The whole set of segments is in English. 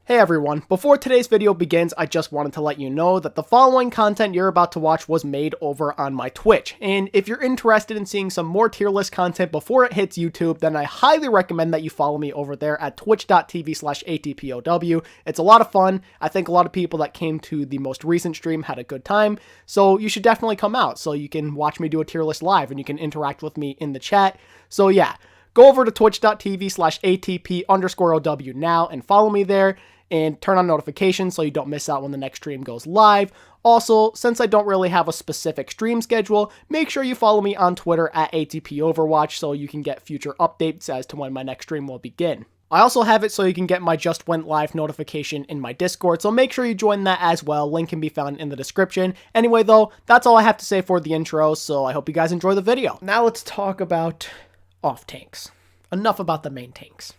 Hey everyone, before today's video begins, I just wanted to let you know that the following content you're about to watch was made over on my Twitch, and if you're interested in seeing some more tier list content before it hits YouTube, then I highly recommend that you follow me over there at twitch.tv/ATPOW. It's a lot of fun. I think a lot of people that came to the most recent stream had a good time, so you should definitely come out so you can watch me do a tier list live and you can interact with me in the chat. So yeah, go over to twitch.tv/ATP_OW now and follow me there. And turn on notifications so you don't miss out when the next stream goes live. Also, since I don't really have a specific stream schedule, make sure you follow me on Twitter at ATP Overwatch so you can get future updates as to when my next stream will begin. I also have it so you can get my just went live notification in my Discord, so make sure you join that as well. Link can be found in the description. Anyway though, that's all I have to say for the intro, so I hope you guys enjoy the video. Now let's talk about off tanks. Enough about the main tanks.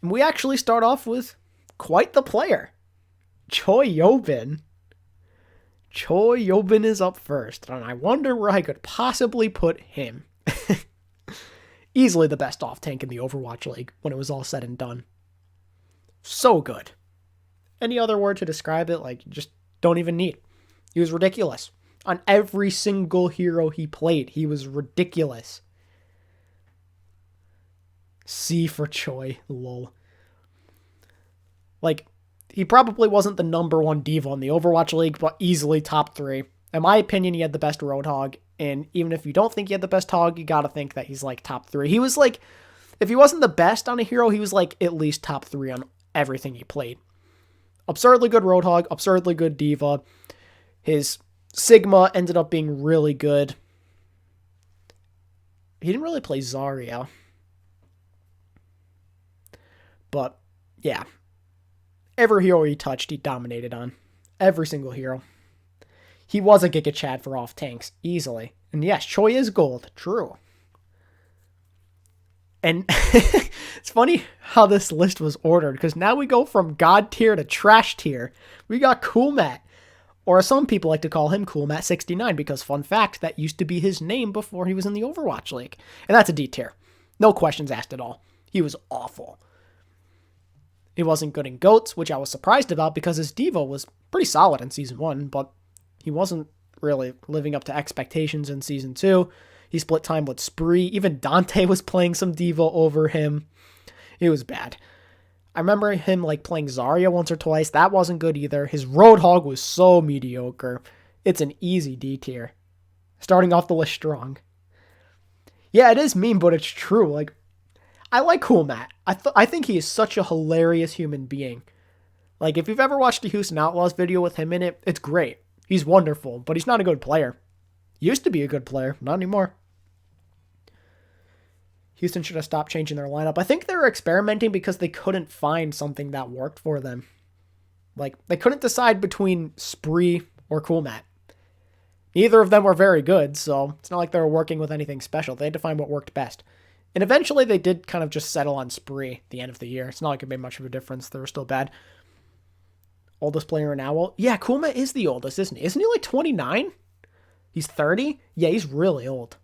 And we actually start off with quite the player. ChoiHyoBin. ChoiHyoBin is up first, and I wonder where I could possibly put him. Easily the best off tank in the Overwatch League when it was all said and done. So good. Any other word to describe it? Like, just don't even need. He was ridiculous. On every single hero he played, he was ridiculous. C for Choi, lol. Like, he probably wasn't the #1 diva in the Overwatch League, but easily top 3. In my opinion, he had the best Roadhog, and even if you don't think he had the best Hog, you gotta think that he's, like, top 3. He was, like, if he wasn't the best on a hero, he was, like, at least top 3 on everything he played. Absurdly good Roadhog, absurdly good diva. His Sigma ended up being really good. He didn't really play Zarya. But, yeah. Every hero he touched, he dominated on. Every single hero. He was a Giga Chad for off tanks, easily. And yes, Choi is gold, true. And it's funny how this list was ordered, because now we go from God tier to trash tier. We got CoolMatt, or some people like to call him CoolMatt69, because fun fact, that used to be his name before he was in the Overwatch League. And that's a D tier. No questions asked at all. He was awful. He wasn't good in GOATs, which I was surprised about because his diva was pretty solid in Season 1, but he wasn't really living up to expectations in Season 2. He split time with Spree. Even Dante was playing some diva over him. It was bad. I remember him like playing Zarya once or twice. That wasn't good either. His Roadhog was so mediocre. It's an easy D tier. Starting off the list strong. Yeah, it is mean, but it's true. Like, I like CoolMatt. I think he is such a hilarious human being. Like, if you've ever watched a Houston Outlaws video with him in it, it's great. He's wonderful, but he's not a good player. He used to be a good player, not anymore. Houston should have stopped changing their lineup. I think they were experimenting because they couldn't find something that worked for them. Like, they couldn't decide between Spree or CoolMatt. Neither of them were very good, so it's not like they were working with anything special. They had to find what worked best. And eventually they did kind of just settle on Spree at the end of the year. It's not like it made much of a difference. They were still bad. Oldest player in Owl. Yeah, CoolMatt is the oldest, isn't he? Isn't he like 29? He's 30? Yeah, he's really old.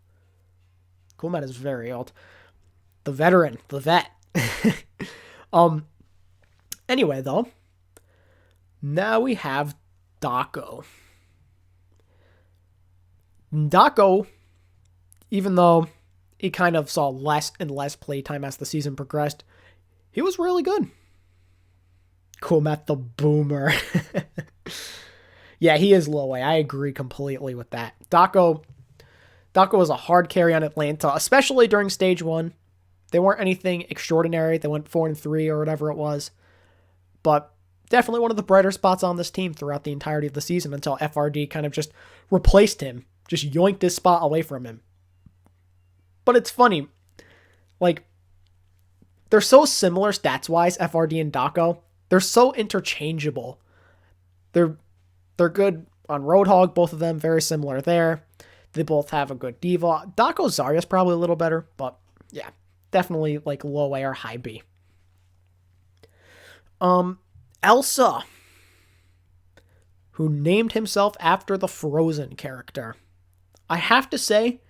CoolMatt is very old. The veteran. The vet. Anyway, though. Now we have Daco. Daco, even though he kind of saw less and less playtime as the season progressed, he was really good. CoolMatt the Boomer. Yeah, he is low A. I agree completely with that. Daco was a hard carry on Atlanta, especially during Stage 1. They weren't anything extraordinary. They went 4-3 or whatever it was. But definitely one of the brighter spots on this team throughout the entirety of the season until FRD kind of just replaced him. Just yoinked his spot away from him. But it's funny, like, they're so similar stats-wise, FRD and Daco. They're so interchangeable. They're good on Roadhog, both of them, very similar there. They both have a good diva. Daco Zarya's probably a little better, but yeah, definitely like low A or high B. Elsa, who named himself after the Frozen character. I have to say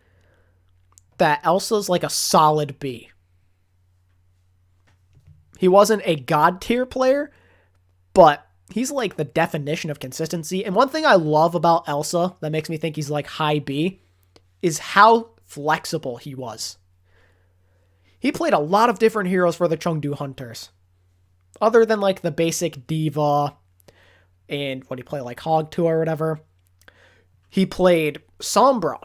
that Elsa's like a solid B. He wasn't a god tier player, But he's like the definition of consistency. And one thing I love about Elsa that makes me think he's like high B is how flexible he was. He played a lot of different heroes for the Chengdu Hunters. Other than like the basic Diva and what he played like Hogtu or whatever. He played Sombra.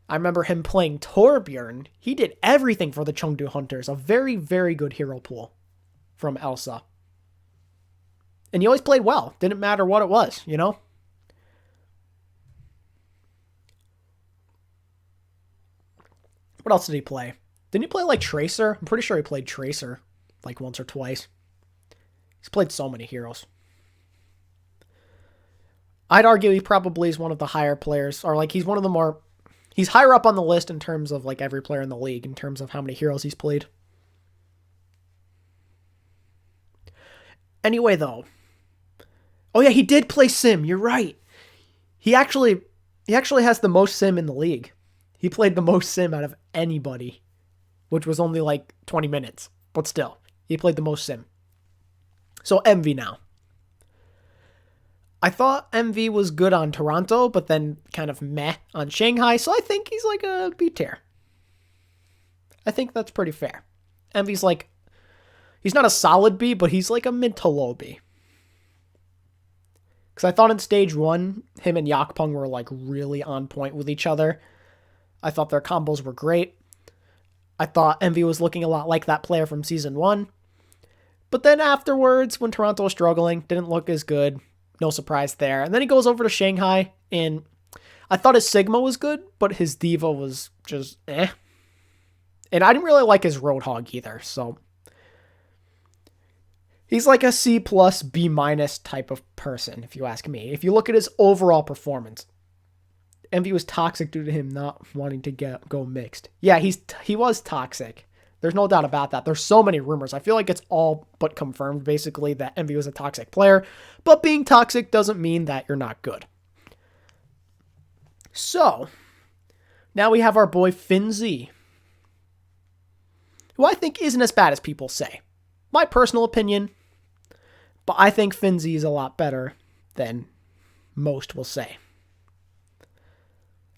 I remember him playing Torbjorn. He did everything for the Chengdu Hunters. A very, very good hero pool from Elsa. And he always played well. Didn't matter what it was, you know? What else did he play? Didn't he play like Tracer? I'm pretty sure he played Tracer like once or twice. He's played so many heroes. I'd argue he probably is one of the higher players, or like he's one of the more, he's higher up on the list in terms of like every player in the league, in terms of how many heroes he's played. Anyway, though. Oh yeah, he did play Sim, you're right. He actually has the most Sim in the league. He played the most Sim out of anybody, which was only like 20 minutes, but still, he played the most Sim. So MV now. I thought MV was good on Toronto, but then kind of meh on Shanghai, so I think he's like a B tier. I think that's pretty fair. MV's like, he's not a solid B, but he's like a mid to low B. Because I thought in stage 1, him and Yakpung were like really on point with each other. I thought their combos were great. I thought MV was looking a lot like that player from Season 1. But then afterwards, when Toronto was struggling, didn't look as good. No surprise there. And then he goes over to Shanghai, and I thought his Sigma was good, but his Diva was just eh. And I didn't really like his Roadhog either, so he's like a C+, B- type of person, if you ask me. If you look at his overall performance, MV was toxic due to him not wanting to go mixed. Yeah, he was toxic. There's no doubt about that. There's so many rumors. I feel like it's all but confirmed, basically, that MV was a toxic player. But being toxic doesn't mean that you're not good. So, now we have our boy Finzi, who I think isn't as bad as people say. My personal opinion, but I think Finzi is a lot better than most will say.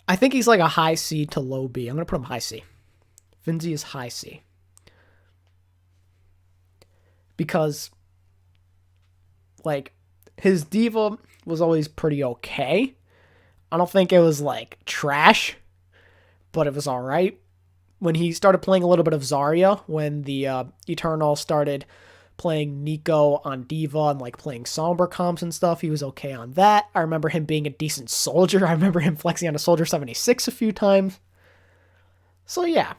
I think he's like a high C to low B. I'm going to put him high C. Finzi is high C. Because, like, his Diva was always pretty okay. I don't think it was, like, trash, but it was alright. When he started playing a little bit of Zarya, when the Eternal started playing Nico on Diva and, like, playing Sombra comps and stuff, he was okay on that. I remember him being a decent soldier. I remember him flexing on a Soldier 76 a few times. So, yeah.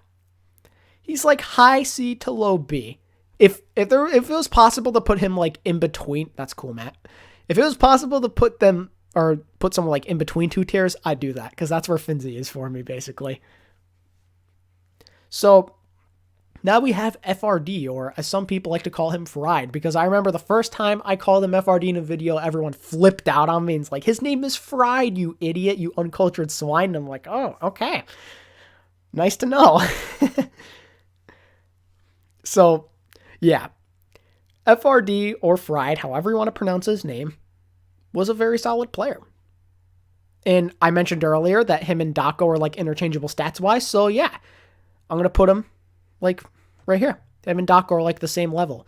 He's, like, high C to low B. If it was possible to put him like in between, that's CoolMatt. If it was possible to put them or put someone like in between two tiers, I'd do that because that's where Finzi is for me, basically. So now we have FRD, or as some people like to call him, Fried, because I remember the first time I called him FRD in a video, everyone flipped out on me and it's like, his name is Fried, you idiot, you uncultured swine. And I'm like, oh, okay. Nice to know. So, yeah, FRD or Fried, however you want to pronounce his name, was a very solid player. And I mentioned earlier that him and Daco are like interchangeable stats-wise, so yeah, I'm going to put him like right here. Him and Daco are like the same level.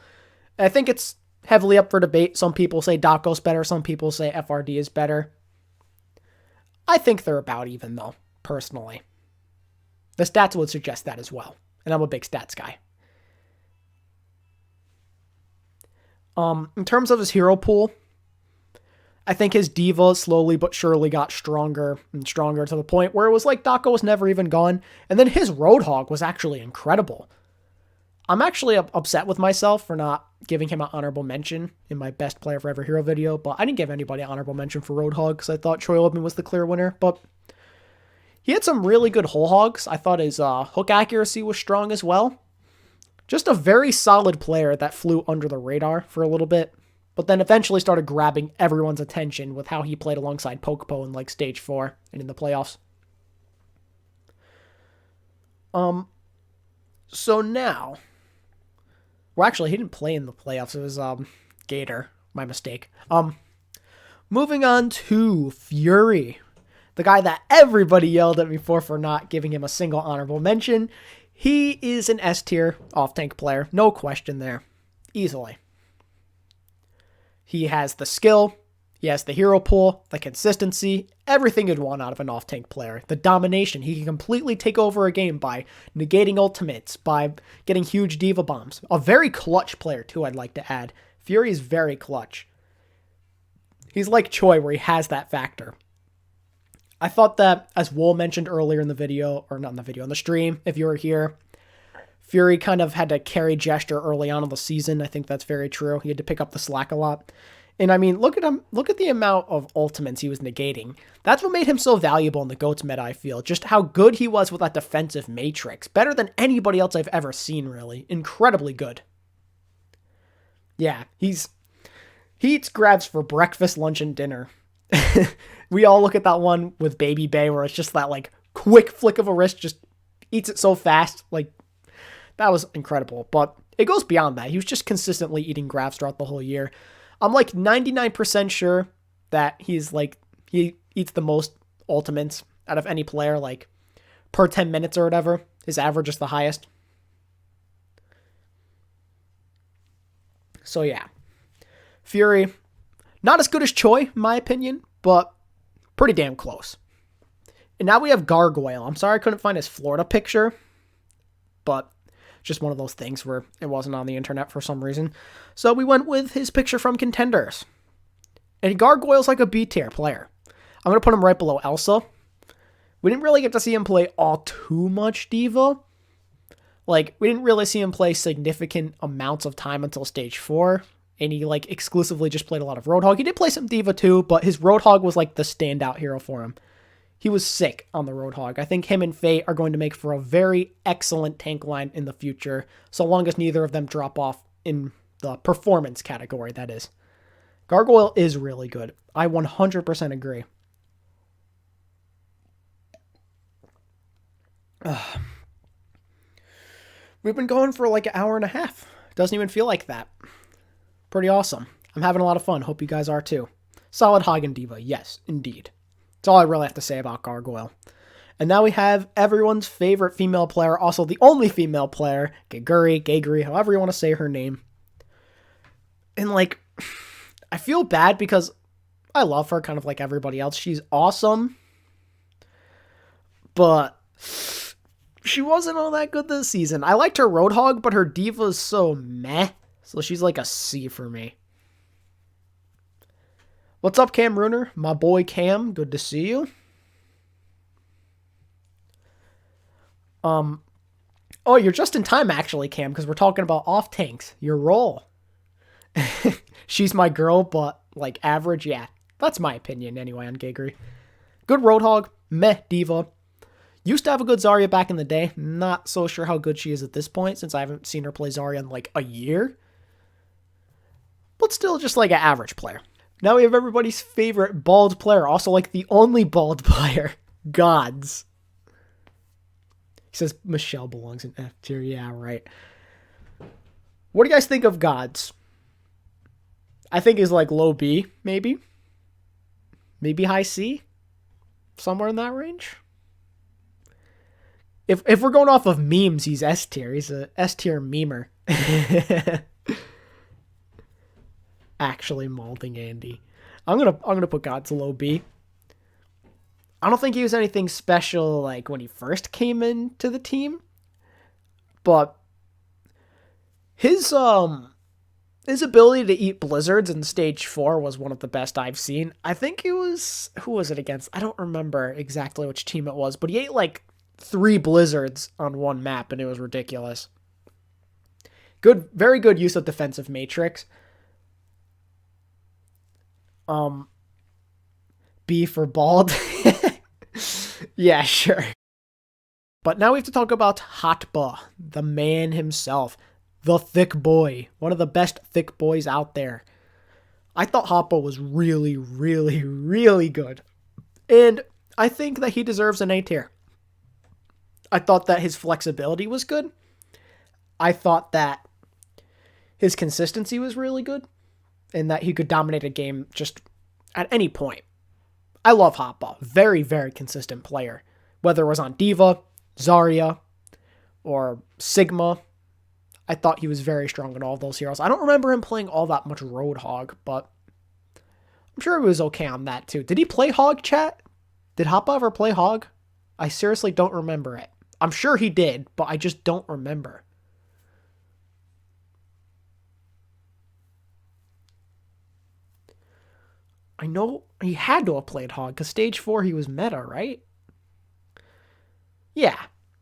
I think it's heavily up for debate. Some people say Daco's better, some people say FRD is better. I think they're about even though, personally. The stats would suggest that as well, and I'm a big stats guy. In terms of his hero pool, I think his Diva slowly but surely got stronger and stronger to the point where it was like Daco was never even gone. And then his Roadhog was actually incredible. I'm actually upset with myself for not giving him an honorable mention in my best player forever hero video, but I didn't give anybody an honorable mention for Roadhog because I thought ChoiHyoBin was the clear winner, but he had some really good whole hogs. I thought his hook accuracy was strong as well. Just a very solid player that flew under the radar for a little bit, but then eventually started grabbing everyone's attention with how he played alongside Poko in like stage 4 and in the playoffs. So now, well, actually, he didn't play in the playoffs. It was Gator. My mistake. Moving on to Fury. The guy that everybody yelled at me for not giving him a single honorable mention. He is an S tier off-tank player. No question there. Easily. He has the skill. He has the hero pool, the consistency, everything you'd want out of an off-tank player. The domination. He can completely take over a game by negating ultimates, by getting huge diva bombs. A very clutch player, too, I'd like to add. Fury is very clutch. He's like Choi, where he has that factor. I thought that, as Wool mentioned earlier in the video, or not in the video, in the stream, if you were here, Fury kind of had to carry gesture early on in the season. I think that's very true. He had to pick up the slack a lot. And I mean, look at him. Look at the amount of ultimates he was negating. That's what made him so valuable in the GOATS meta, I feel. Just how good he was with that defensive matrix. Better than anybody else I've ever seen, really. Incredibly good. Yeah, he eats grabs for breakfast, lunch, and dinner. We all look at that one with Baby Bay where it's just that like quick flick of a wrist, just eats it so fast. Like, that was incredible. But it goes beyond that. He was just consistently eating grabs throughout the whole year. I'm like 99% sure that he eats the most ultimates out of any player, like per 10 minutes or whatever. His average is the highest. So yeah. Fury, not as good as Choi, in my opinion, but pretty damn close. And now we have Gargoyle. I'm sorry I couldn't find his Florida picture, but just one of those things where it wasn't on the internet for some reason. So we went with his picture from Contenders. And Gargoyle's like a B tier player. I'm going to put him right below Elsa. We didn't really get to see him play all too much Diva. Like, we didn't really see him play significant amounts of time until stage 4. And he, like, exclusively just played a lot of Roadhog. He did play some Diva, too, but his Roadhog was, like, the standout hero for him. He was sick on the Roadhog. I think him and Fate are going to make for a very excellent tank line in the future, so long as neither of them drop off in the performance category, that is. Gargoyle is really good. I 100% agree. We've been going for like an hour and a half. Doesn't even feel like that. Pretty awesome. I'm having a lot of fun. Hope you guys are too. Solid Hagen Diva. Yes, indeed. That's all I really have to say about Gargoyle. And now we have everyone's favorite female player, also the only female player, Geguri, however you want to say her name. And like, I feel bad because I love her kind of like everybody else. She's awesome. But she wasn't all that good this season. I liked her Roadhog, but her Diva's so meh. So she's like a C for me. What's up, Cam Runer? My boy Cam, good to see you. Oh, you're just in time actually, Cam, because we're talking about off tanks. Your role. She's my girl, but like average, yeah. That's my opinion anyway on Geguri. Good Roadhog, meh Diva. Used to have a good Zarya back in the day. Not so sure how good she is at this point, since I haven't seen her play Zarya in like a year. But still just like an average player. Now we have everybody's favorite bald player, also like the only bald player, Gods. He says Michelle belongs in F tier. Yeah, right. What do you guys think of Gods? I think he's like low B, maybe. Maybe high C? Somewhere in that range? If we're going off of memes, he's S tier. He's a S tier memer. Actually molding Andy. I'm gonna put Gods low B. I don't think he was anything special like when he first came into the team, but his ability to eat blizzards in stage 4 was one of the best I've seen. I think it was, who was it against? I don't remember exactly which team it was, but he ate like 3 blizzards on one map and it was ridiculous. Good, very good use of defensive matrix. B for bald. Yeah, sure. But now we have to talk about Hotba, the man himself, the thick boy, one of the best thick boys out there. I thought Hotba was really, really, really good. And I think that he deserves an A tier. I thought that his flexibility was good. I thought that his consistency was really good. in that he could dominate a game just at any point. I love Hotba. Very, very consistent player. Whether it was on D.Va, Zarya, or Sigma, I thought he was very strong in all of those heroes. I don't remember him playing all that much Roadhog, but I'm sure he was okay on that too. Did he play Hog, chat? Did Hotba ever play Hog? I seriously don't remember it. I'm sure he did, but I just don't remember. I know he had to have played Hog, because stage 4 he was meta, right? Yeah,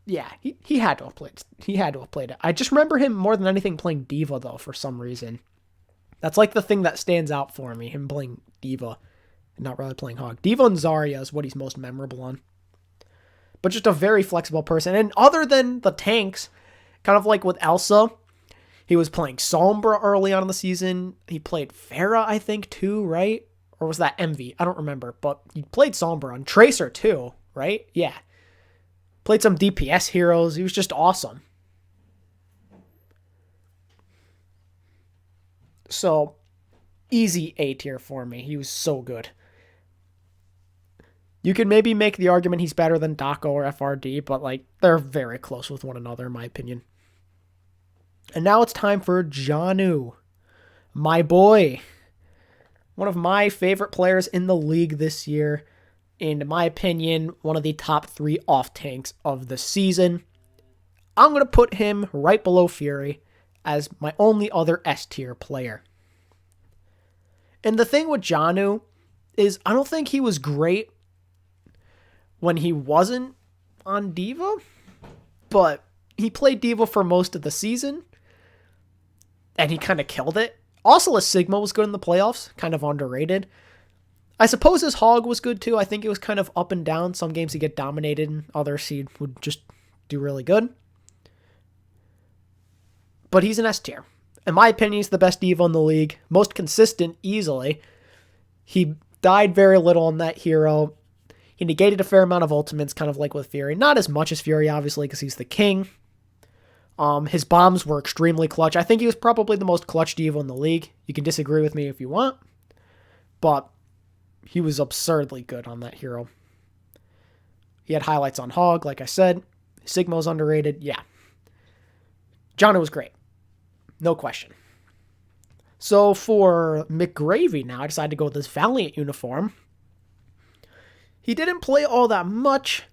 he had to have played. He had to have played it. I just remember him more than anything playing D.Va though, for some reason. That's like the thing that stands out for me, him playing D.Va and not really playing Hog. D.Va and Zarya is what he's most memorable on. But just a very flexible person. And other than the tanks, kind of like with Elsa, he was playing Sombra early on in the season. He played Pharah, I think, too, right? Or was that Envy? I don't remember. But he played Sombra on Tracer too, right? Yeah. Played some DPS heroes. He was just awesome. So, easy A tier for me. He was so good. You could maybe make the argument he's better than Daco or FRD, but like they're very close with one another in my opinion. And now it's time for JJanu. My boy. One of my favorite players in the league this year. In my opinion, one of the top 3 off-tanks of the season. I'm going to put him right below Fury as my only other S-tier player. And the thing with JJanu is I don't think he was great when he wasn't on D.Va, but he played D.Va for most of the season, and he kind of killed it. Also, his Sigma was good in the playoffs, kind of underrated. I suppose his Hog was good too. I think it was kind of up and down. Some games he'd get dominated, and others he would just do really good. But he's an S tier. In my opinion, he's the best D.Va in the league. Most consistent, easily. He died very little on that hero. He negated a fair amount of ultimates, kind of like with Fury. Not as much as Fury, obviously, because he's the king. His bombs were extremely clutch. I think he was probably the most clutch D.Va in the league. You can disagree with me if you want. But he was absurdly good on that hero. He had highlights on Hog, like I said. Sigma was underrated. Yeah. JJanu was great. No question. So for McGravy now, I decided to go with this Valiant uniform. He didn't play all that much,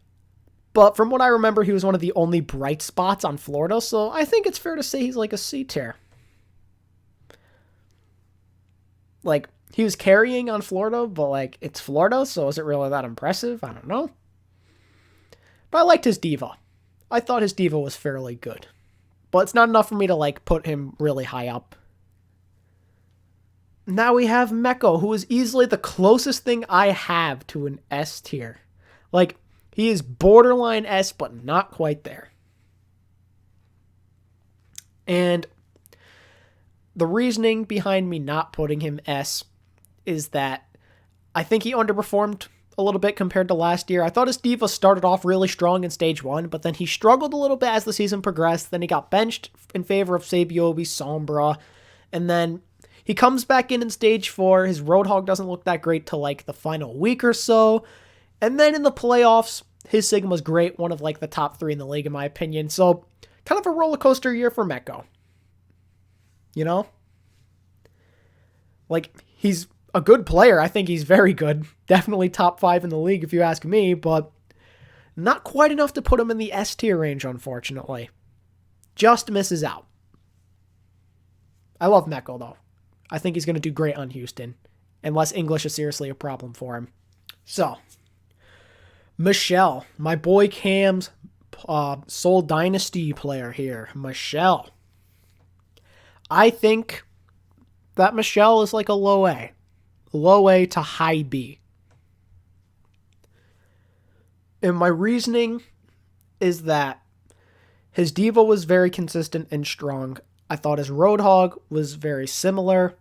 but from what I remember, he was one of the only bright spots on Florida, so I think it's fair to say he's like a C tier. Like, he was carrying on Florida, but like, it's Florida, so is it really that impressive? I don't know. But I liked his D.Va. I thought his D.Va was fairly good. But it's not enough for me to like put him really high up. Now we have Meko, who is easily the closest thing I have to an S tier. Like, he is borderline S, but not quite there. And the reasoning behind me not putting him S is that I think he underperformed a little bit compared to last year. I thought his D.Va started off really strong in stage 1, but then he struggled a little bit as the season progressed. Then he got benched in favor of ChoiHyoBin, Sombra, and then he comes back in stage 4. His Roadhog doesn't look that great till like the final week or so. And then in the playoffs, his Sigma's great. One of like the top 3 in the league, in my opinion. So kind of a roller coaster year for Meko. You know? Like, he's a good player. I think he's very good. Definitely top 5 in the league if you ask me, but not quite enough to put him in the S tier range, unfortunately. Just misses out. I love Meko, though. I think he's going to do great on Houston, unless English is seriously a problem for him. So, Michelle, my boy Cam's Soul Dynasty player here. Michelle. I think that Michelle is like a low A. Low A to high B. And my reasoning is that his D.Va was very consistent and strong. I thought his Roadhog was very similar.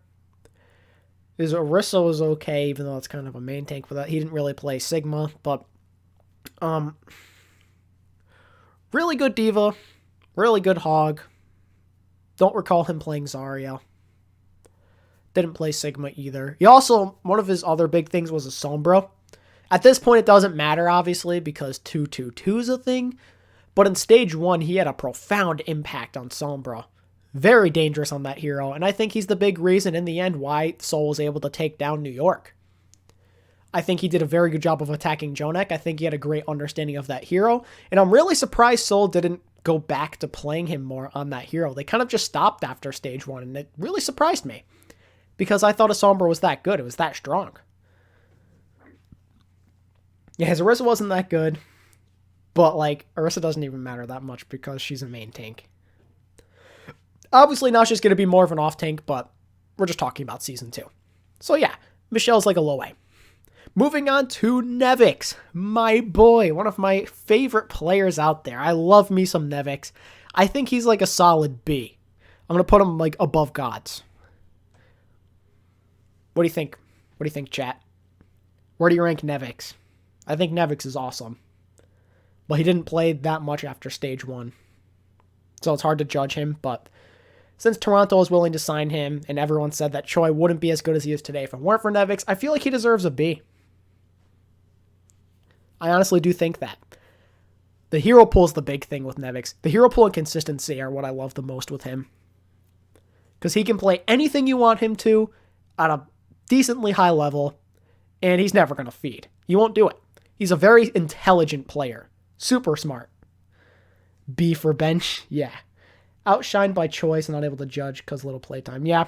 His Orisa was okay, even though it's kind of a main tank for that. He didn't really play Sigma, but really good D.Va, really good Hog. Don't recall him playing Zarya. Didn't play Sigma either. He also, one of his other big things was a Sombra. At this point, it doesn't matter, obviously, because 2-2-2 is a thing. But in Stage 1, he had a profound impact on Sombra. Very dangerous on that hero, and I think he's the big reason in the end why Sol was able to take down New York. I think he did a very good job of attacking Jonek. I think he had a great understanding of that hero, and I'm really surprised Sol didn't go back to playing him more on that hero. They kind of just stopped after Stage 1, and it really surprised me, because I thought a Sombra was that good. It was that strong. Yeah, his Orisa wasn't that good, but, like, Orisa doesn't even matter that much because she's a main tank. Obviously, now she's going to be more of an off-tank, but we're just talking about Season 2. So, yeah, Michelle's like a low A. Moving on to Nevix, my boy, one of my favorite players out there. I love me some Nevix. I think he's like a solid B. I'm going to put him, like, above Gods. What do you think? What do you think, chat? Where do you rank Nevix? I think Nevix is awesome. But he didn't play that much after Stage 1. So it's hard to judge him, but since Toronto was willing to sign him, and everyone said that Choi wouldn't be as good as he is today if it weren't for Nevix, I feel like he deserves a B. I honestly do think that. The hero pool is the big thing with Nevix. The hero pool and consistency are what I love the most with him. Because he can play anything you want him to at a decently high level, and he's never going to feed. He won't do it. He's a very intelligent player. Super smart. B for bench? Yeah. Outshined by choice and not able to judge because little playtime. Yeah.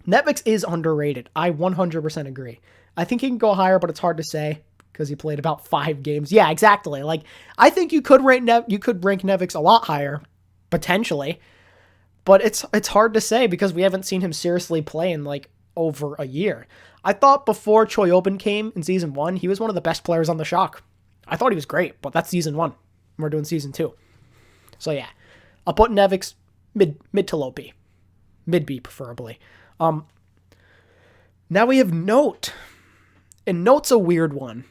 Nevix is underrated. I 100% agree. I think he can go higher, but it's hard to say because he played about 5 games. Yeah, exactly. Like, I think you could rank Nevix a lot higher, potentially, but it's hard to say because we haven't seen him seriously play in like over a year. I thought before ChoiHyoBin came in Season 1, he was one of the best players on the Shock. I thought he was great, but that's Season 1. We're doing Season 2. So yeah, I'll put Nevix mid to low B. Mid B, preferably. Now we have Note. And Note's a weird one.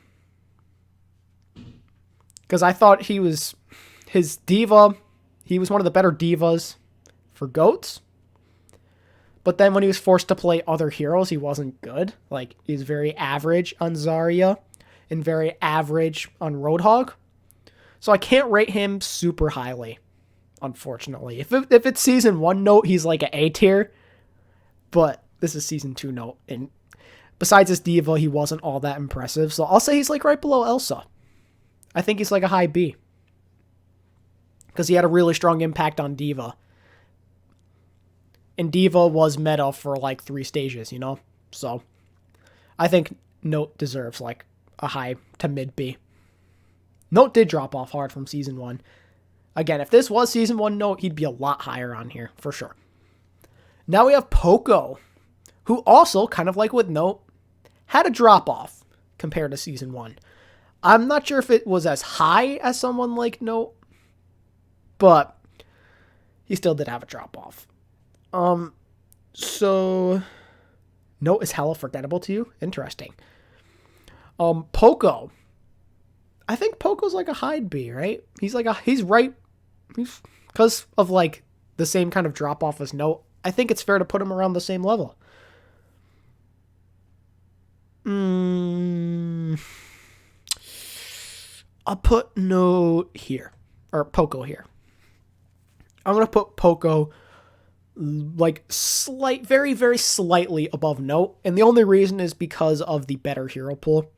Because I thought his diva, he was one of the better divas for GOATs. But then when he was forced to play other heroes, he wasn't good. Like, he's very average on Zarya and very average on Roadhog. So I can't rate him super highly, unfortunately. If it's Season 1 Note, he's like an A tier. But this is Season 2 Note. And besides his diva, he wasn't all that impressive. So I'll say he's like right below Elsa. I think he's like a high B. Because he had a really strong impact on diva. And diva was meta for like 3 stages, you know? So I think Note deserves like a high to mid B. Note did drop off hard from Season 1. Again, if this was Season 1 Note, he'd be a lot higher on here, for sure. Now we have Poko, who also, kind of like with Note, had a drop-off compared to Season 1. I'm not sure if it was as high as someone like Note, but he still did have a drop-off. So Note is hella forgettable to you? Interesting. Poko. I think Poko's like a high B, right? He's right, because of like the same kind of drop off as Note. I think it's fair to put him around the same level. I'll put Note here, or Poko here. I'm gonna put Poko like very, very slightly above Note, and the only reason is because of the better hero pool.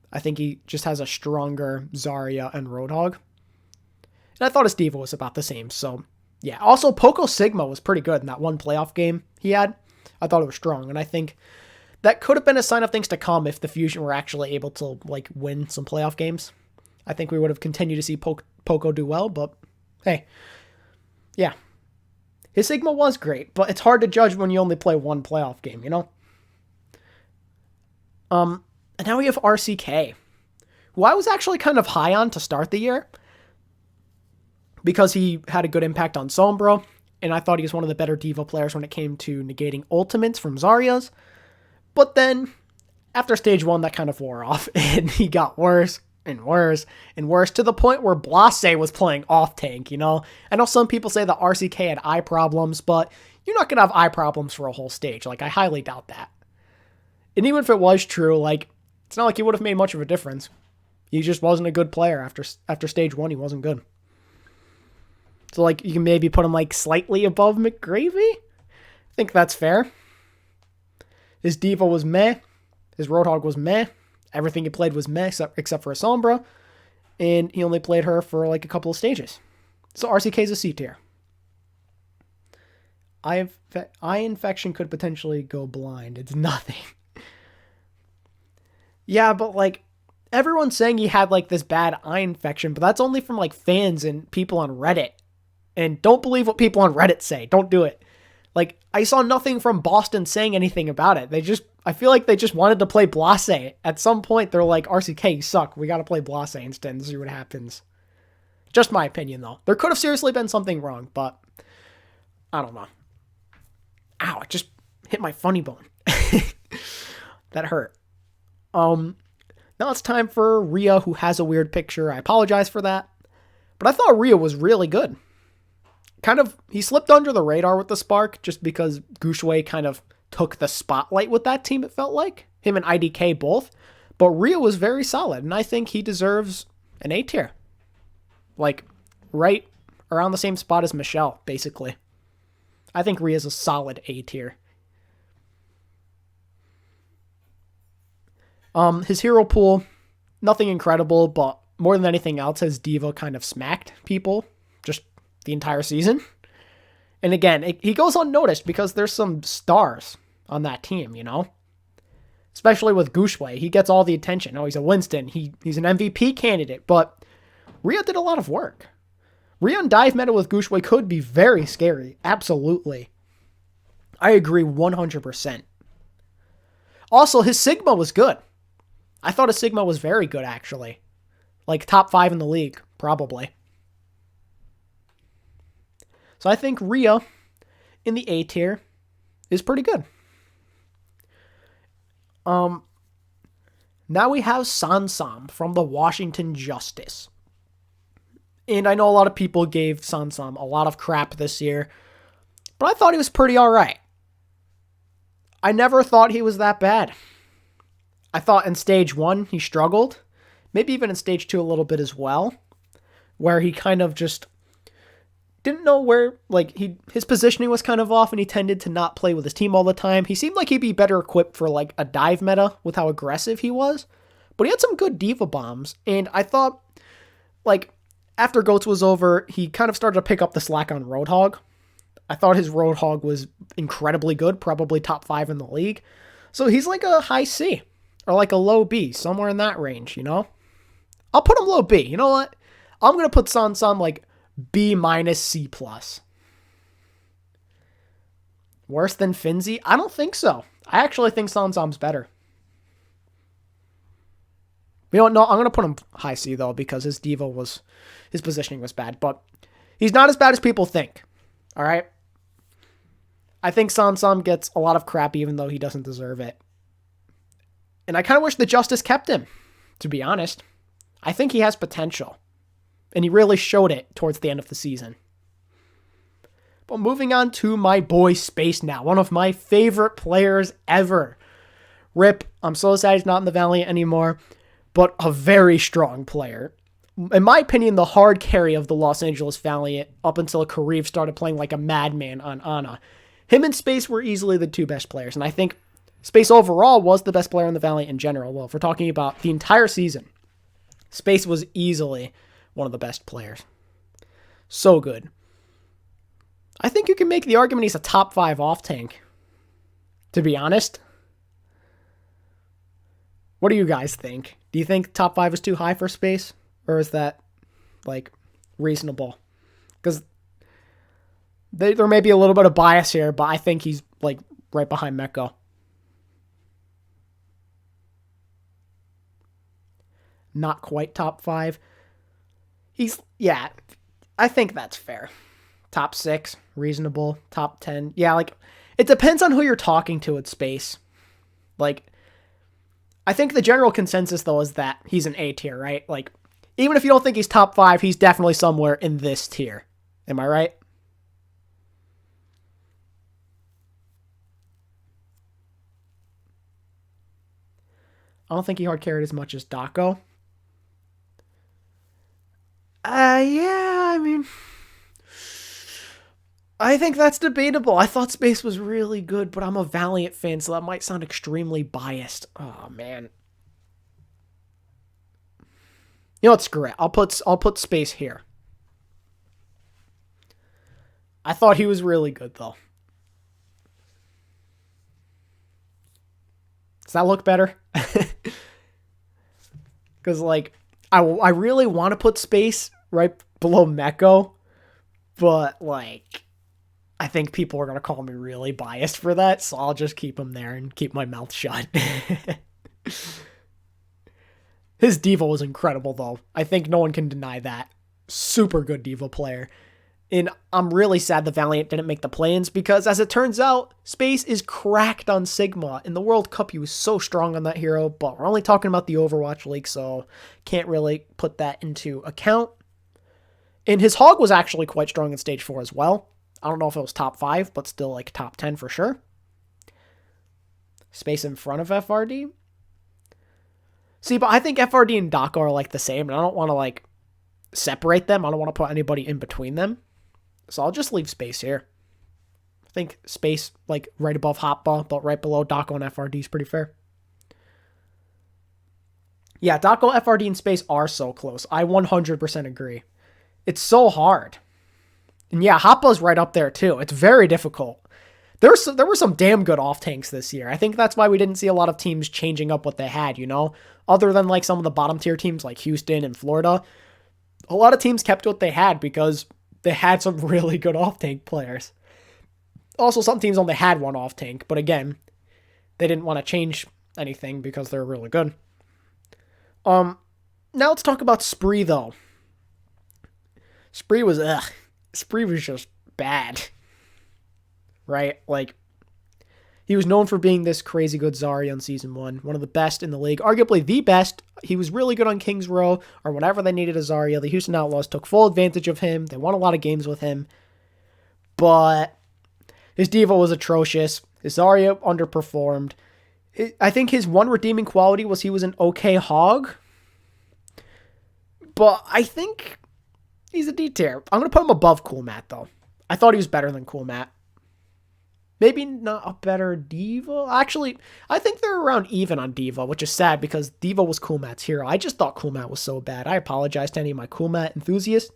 I think he just has a stronger Zarya and Roadhog. And I thought his diva was about the same, so yeah. Also, Poko Sigma was pretty good in that one playoff game he had. I thought it was strong, and I think that could have been a sign of things to come if the Fusion were actually able to like win some playoff games. I think we would have continued to see Poko do well, but hey, yeah. His Sigma was great, but it's hard to judge when you only play one playoff game, you know? And now we have RCK, who I was actually kind of high on to start the year because he had a good impact on Sombra, and I thought he was one of the better diva players when it came to negating ultimates from Zarya's. But then, after Stage 1, that kind of wore off, and he got worse and worse and worse to the point where Blase was playing Offtank, you know? I know some people say that RCK had eye problems, but you're not going to have eye problems for a whole stage. Like, I highly doubt that. And even if it was true, like, it's not like he would have made much of a difference. He just wasn't a good player after stage 1. He wasn't good. So, like, you can maybe put him, like, slightly above McGravy? I think that's fair. His Diva was meh. His Roadhog was meh. Everything he played was meh, except for a Sombra. And he only played her for, like, a couple of stages. So, RCK's a C tier. Eye infection could potentially go blind. It's nothing. Yeah, but, like, everyone's saying he had, like, this bad eye infection, but that's only from, like, fans and people on Reddit. And don't believe what people on Reddit say. Don't do it. Like, I saw nothing from Boston saying anything about it. I feel like they just wanted to play Blase. At some point, they're like, RCK, you suck. We got to play Blase instead and see what happens. Just my opinion, though. There could have seriously been something wrong, but I don't know. Ow, it just hit my funny bone. That hurt. Now it's time for Rhea, who has a weird picture. I apologize for that. But I thought Rhea was really good. He slipped under the radar with the Spark just because Gushue kind of took the spotlight with that team, it felt like. Him and IDK both. But Rhea was very solid, and I think he deserves an A tier. Like, right around the same spot as Michelle, basically. I think Rhea's a solid A tier. His hero pool, nothing incredible, but more than anything else, his Diva kind of smacked people just the entire season. And again, he goes unnoticed because there's some stars on that team, you know? Especially with Gushue. He gets all the attention. Oh, he's a Winston. He's an MVP candidate, but Rhea did a lot of work. Rhea and dive meta with Gushue could be very scary. Absolutely. I agree 100%. Also, his Sigma was good. I thought his Sigma was very good, actually. Like, top 5 in the league, probably. So I think Rhea in the A tier is pretty good. Now we have Sansam from the Washington Justice. And I know a lot of people gave Sansam a lot of crap this year, but I thought he was pretty alright. I never thought he was that bad. I thought in stage 1 he struggled. Maybe even in stage 2 a little bit as well. Where he kind of just didn't know where, like, his positioning was kind of off and he tended to not play with his team all the time. He seemed like he'd be better equipped for, like, a dive meta with how aggressive he was. But he had some good Diva bombs. And I thought, like, after GOATS was over, he kind of started to pick up the slack on Roadhog. I thought his Roadhog was incredibly good, probably top 5 in the league. So he's like a high C, or like a low B, somewhere in that range, you know? I'll put him low B. You know what? I'm going to put Sansam like B minus C plus. Worse than Finzi? I don't think so. I actually think Sansam's better. We don't know. I'm going to put him high C, though, because his positioning was bad. But he's not as bad as people think. All right? I think Sansam gets a lot of crap, even though he doesn't deserve it. And I kind of wish the Justice kept him, to be honest. I think he has potential. And he really showed it towards the end of the season. But moving on to my boy Space now. One of my favorite players ever. RIP. I'm so sad he's not in the Valiant anymore. But a very strong player. In my opinion, the hard carry of the Los Angeles Valiant up until Kareev started playing like a madman on Ana. Him and Space were easily the two best players. And I think Space overall was the best player in the Valiant in general. Well, if we're talking about the entire season, Space was easily one of the best players. So good. I think you can make the argument he's a top 5 Offtank. To be honest. What do you guys think? Do you think top 5 is too high for Space? Or is that, like, reasonable? Because there may be a little bit of bias here, but I think he's, like, right behind Meko. Not quite top 5. Yeah, I think that's fair. Top 6, reasonable. Top 10. Yeah, like, it depends on who you're talking to at Space. Like, I think the general consensus, though, is that he's an A tier, right? Like, even if you don't think he's top 5, he's definitely somewhere in this tier. Am I right? I don't think he hard carried as much as Daco. Yeah, I mean, I think that's debatable. I thought Space was really good, but I'm a Valiant fan, so that might sound extremely biased. Oh man. You know what? Screw it. I'll put Space here. I thought he was really good though. Does that look better? Because like, I really want to put Space right below Meko, but like, I think people are going to call me really biased for that, so I'll just keep him there and keep my mouth shut. His Diva was incredible, though. I think no one can deny that. Super good Diva player. And I'm really sad the Valiant didn't make the play-ins because, as it turns out, Space is cracked on Sigma. In the World Cup, he was so strong on that hero, but we're only talking about the Overwatch League, so can't really put that into account. And his Hog was actually quite strong in Stage 4 as well. I don't know if it was top 5, but still like top 10 for sure. Space in front of FRD. See, but I think FRD and Daco are like the same, and I don't want to like separate them. I don't want to put anybody in between them. So I'll just leave Space here. I think Space like right above Hotba, but right below Daco and FRD is pretty fair. Yeah, Daco, FRD, and Space are so close. I 100% agree. It's so hard. And yeah, Hotba's right up there too. It's very difficult. There were some damn good off-tanks this year. I think that's why we didn't see a lot of teams changing up what they had, you know? Other than like some of the bottom tier teams like Houston and Florida. A lot of teams kept what they had because they had some really good off-tank players. Also, some teams only had one off-tank, but again, they didn't want to change anything because they're really good. Now let's talk about Spree though. Spree was just bad. Right? Like, he was known for being this crazy good Zarya in Season 1. One of the best in the league. Arguably the best. He was really good on King's Row, or whenever they needed a Zarya. The Houston Outlaws took full advantage of him. They won a lot of games with him. But his Diva was atrocious. His Zarya underperformed. I think his one redeeming quality was he was an okay Hog. But I think he's a D tier. I'm going to put him above CoolMatt, though. I thought he was better than CoolMatt. Maybe not a better Diva. Actually, I think they're around even on Diva, which is sad because Diva was CoolMatt's hero. I just thought CoolMatt was so bad. I apologize to any of my CoolMatt enthusiasts,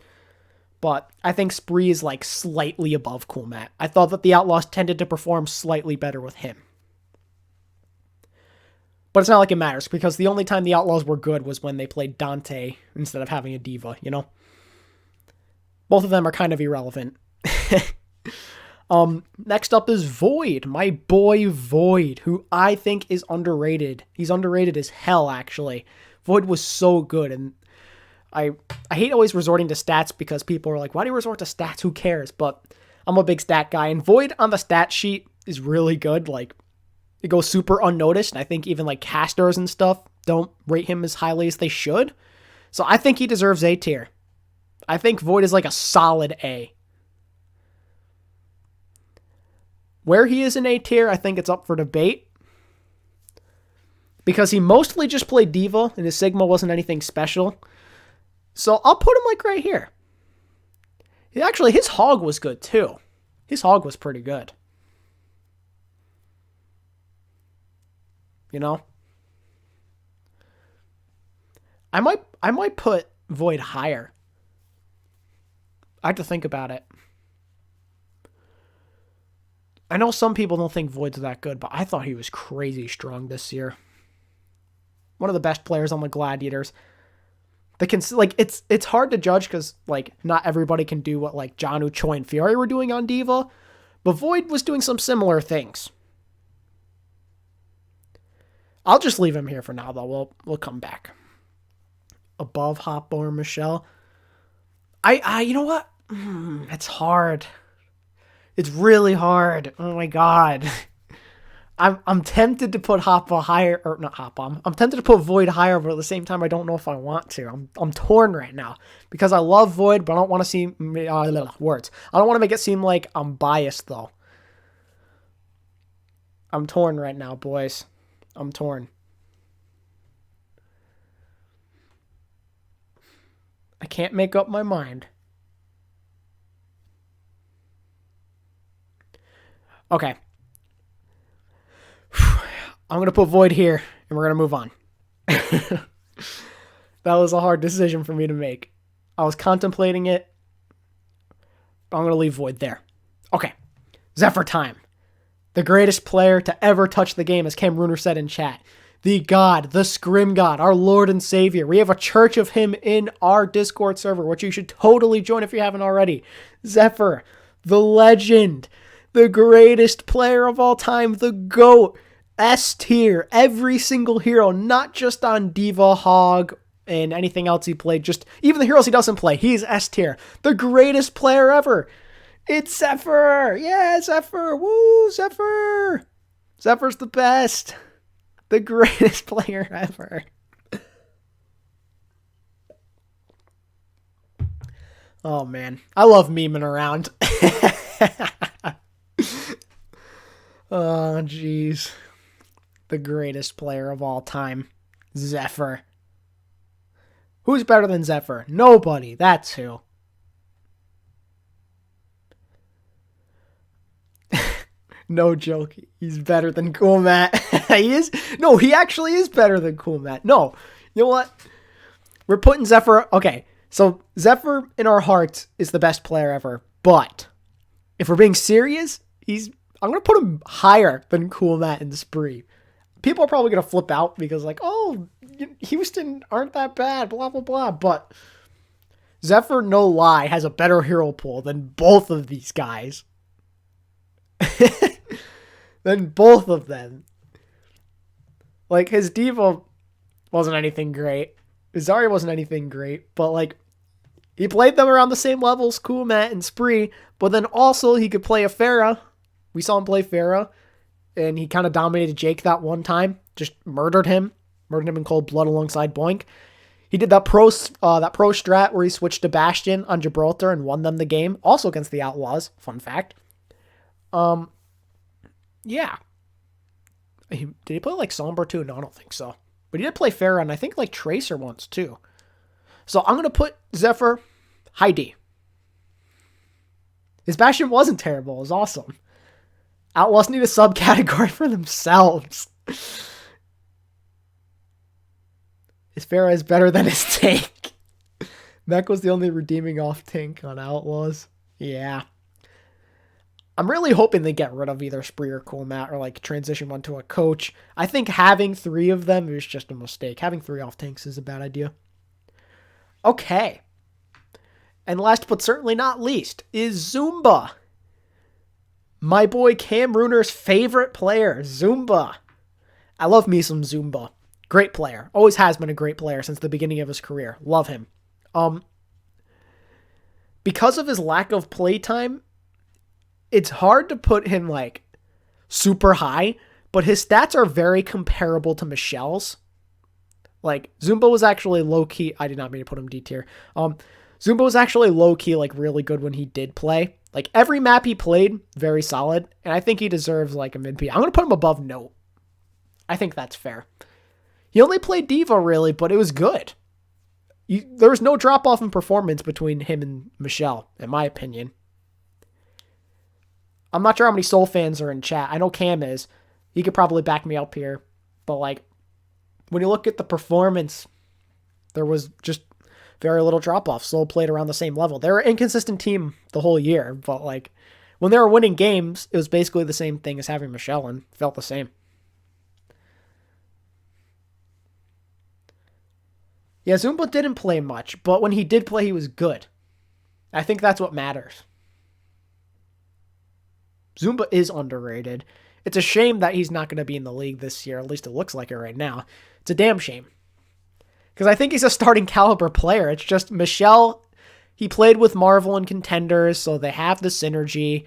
but I think Spree is like slightly above CoolMatt. I thought that the Outlaws tended to perform slightly better with him. But it's not like it matters because the only time the Outlaws were good was when they played Dante instead of having a Diva, you know? Both of them are kind of irrelevant. Next up is Void, my boy Void, who I think is underrated. He's underrated as hell, actually. Void was so good, and I hate always resorting to stats because people are like, why do you resort to stats? Who cares? But I'm a big stat guy, and Void on the stat sheet is really good. Like, it goes super unnoticed, and I think even like casters and stuff don't rate him as highly as they should. So I think he deserves A tier. I think Void is like a solid A. Where he is in A tier, I think it's up for debate. Because he mostly just played Diva, and his Sigma wasn't anything special. So I'll put him like right here. Actually, his Hog was good too. His Hog was pretty good. You know? I might put Void higher. I have to think about it. I know some people don't think Void's that good, but I thought he was crazy strong this year. One of the best players on the Gladiators. It's hard to judge because like not everybody can do what like JJanu, Choi, and Fiore were doing on Diva, but Void was doing some similar things. I'll just leave him here for now, though. We'll come back. Above Hotba or Michelle. You know what? It's hard. It's really hard. Oh my god. I'm tempted to put Hotba higher, or not Hotba. I'm tempted to put Void higher, but at the same time, I don't know if I want to. I'm torn right now because I love Void, but I don't want to seem words. I don't want to make it seem like I'm biased though. I'm torn right now, boys. I'm torn. I can't make up my mind. Okay. I'm going to put Void here, and we're going to move on. That was a hard decision for me to make. I was contemplating it. But I'm going to leave Void there. Okay. Zephyr time. The greatest player to ever touch the game, as Cam Runer said in chat. The God, the Scrim God, our Lord and Savior. We have a church of him in our Discord server, which you should totally join if you haven't already. Zephyr, the legend, the greatest player of all time, the GOAT, S tier, every single hero, not just on Diva, Hog, and anything else he played, just even the heroes he doesn't play, he's S tier. The greatest player ever. It's Zephyr. Yeah, Zephyr. Woo, Zephyr. Zephyr's the best. The greatest player ever. Oh, man. I love memeing around. Oh, jeez. The greatest player of all time. Zephyr. Who's better than Zephyr? Nobody. That's who. No joke. He's better than CoolMatt. He is? No, he actually is better than CoolMatt. No. You know what? We're putting Zephyr... Okay, so Zephyr in our hearts is the best player ever. But if we're being serious, I'm going to put him higher than CoolMatt and Spree. People are probably going to flip out because like, oh, Houston aren't that bad, blah, blah, blah. But Zephyr, no lie, has a better hero pool than both of these guys. Than both of them. Like, his Diva wasn't anything great. His Zarya wasn't anything great. But, like, he played them around the same levels, CoolMatt and Spree. But then also, he could play a Pharah. We saw him play Pharah. And he kind of dominated Jake that one time. Just murdered him. Murdered him in cold blood alongside Boink. He did that pro strat where he switched to Bastion on Gibraltar and won them the game. Also against the Outlaws. Fun fact. Yeah. Did he play like Sombra too? No, I don't think so. But he did play Pharah and I think like Tracer once too. So I'm going to put Zephyr high D. His Bastion wasn't terrible. It was awesome. Outlaws need a subcategory for themselves. His Pharah is better than his tank. Meko was the only redeeming Offtank on Outlaws. Yeah. I'm really hoping they get rid of either Spree or CoolMatt or like transition one to a coach. I think having 3 of them is just a mistake. Having 3 Offtanks is a bad idea. Okay. And last but certainly not least is Zumba. My boy Cam Runer's favorite player, Zumba. I love me some Zumba. Great player. Always has been a great player since the beginning of his career. Love him. Because of his lack of playtime, it's hard to put him like super high, but his stats are very comparable to Michelle's. Like Zumba was actually low key. I did not mean to put him D tier. Zumba was actually low key, like really good when he did play. Like every map he played, very solid, and I think he deserves like a mid P. I'm gonna put him above Note. I think that's fair. He only played Diva really, but it was good. There was no drop off in performance between him and Michelle, in my opinion. I'm not sure how many Soul fans are in chat. I know Cam is. He could probably back me up here. But, like, when you look at the performance, there was just very little drop-off. Soul played around the same level. They were an inconsistent team the whole year. But, like, when they were winning games, it was basically the same thing as having Michelle and felt the same. Yeah, Zumba didn't play much. But when he did play, he was good. I think that's what matters. Zumba is underrated. It's a shame that he's not going to be in the league this year. At least it looks like it right now. It's a damn shame. Because I think he's a starting caliber player. It's just Michelle, he played with Marvel and Contenders, so they have the synergy.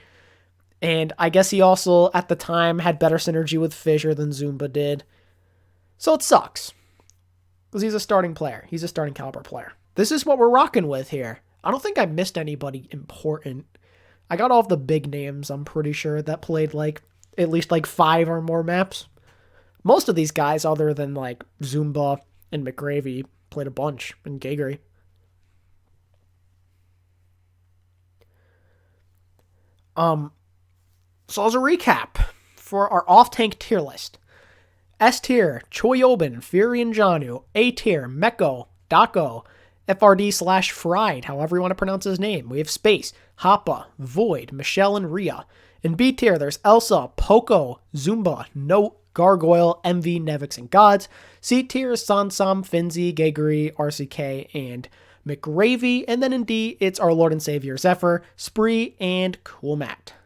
And I guess he also, at the time, had better synergy with Fissure than Zumba did. So it sucks. Because he's a starting player. He's a starting caliber player. This is what we're rocking with here. I don't think I missed anybody important. I got all of the big names, I'm pretty sure, that played, like, at least, like, 5 or more maps. Most of these guys, other than, like, Zumba and McGravy, played a bunch, and Geguri. So as a recap for our Offtank tier list, S tier, ChoiHyoBin, JJanu. A tier, Meko, Daco, FRD / Fried, however you want to pronounce his name. We have Space, Hotba, Void, Michelle, and Rhea. In B tier, there's Elsa, Poko, Zumba, Note, Gargoyle, MV, Nevix, and Gods. C tier is Sansam, Finzi, Geguri, RCK, and McGravy. And then in D, it's our Lord and Savior Zephyr, Spree, and CoolMatt.